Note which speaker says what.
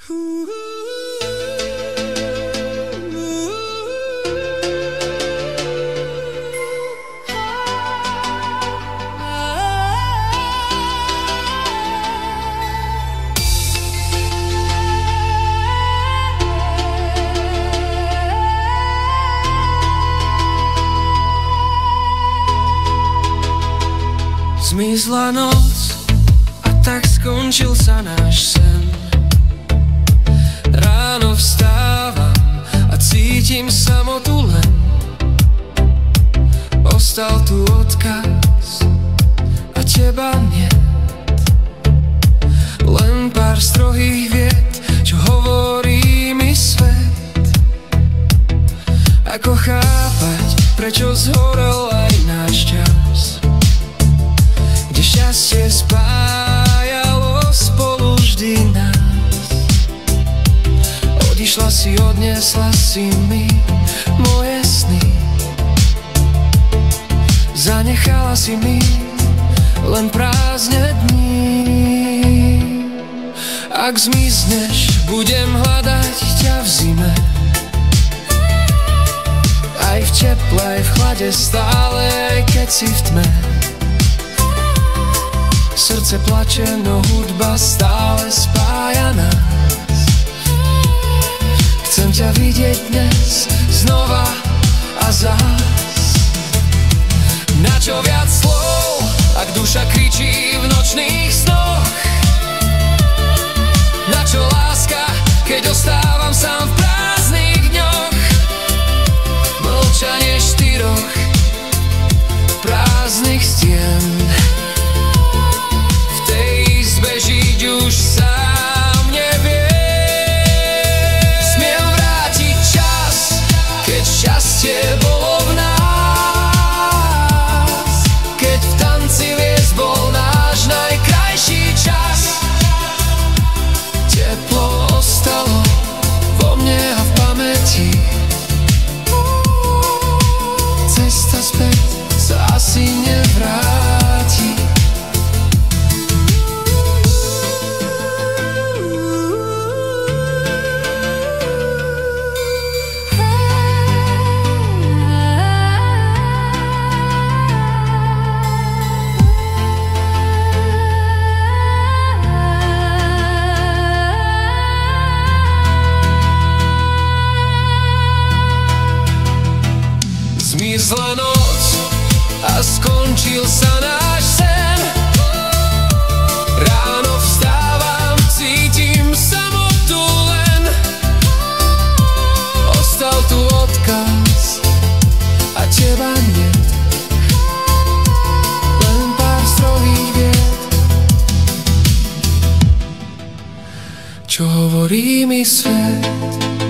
Speaker 1: Zmizla noc a tak skončil sa náš sen. Ráno vstávam a cítim samotu len. Ostal tu odkaz a teba nie. Len pár strohých vied, čo hovorí mi svet. Ako chápať, prečo zhorel aj náš čas, kde šťastie spájalo spolu vždy nás. Odišla si, odniesla si mi moje sny. Zanechala si mi len prázdne dní. Ak zmizneš, budem hľadať ťa v zime. Aj v teple, aj v chlade, stále, aj keď si v tme. Srdce plače, no hudba stále spája nás. Chcem ťa vidieť dnes znova a zás. Na čo viac slov, ak duša kričí v nočných snoch? Na čo láska, keď ostávam sám v prázdnych dňoch? Mlčanie štyroch prázdnych stien. Žiť už sám neviem. Smiem vrátiť čas, keď šťastie bolo v nás, keď v tanci hviezd bol náš najkrajší čas. Teplo ostalo vo mne a v pamäti. Cesta späť sa asi nevráti. Zmizla noc a skončil sa náš sen. Ráno vstávam, cítim samotu len. Ostal tu odkaz a teba nie. Len pár strohých vied, čo hovorí mi svet.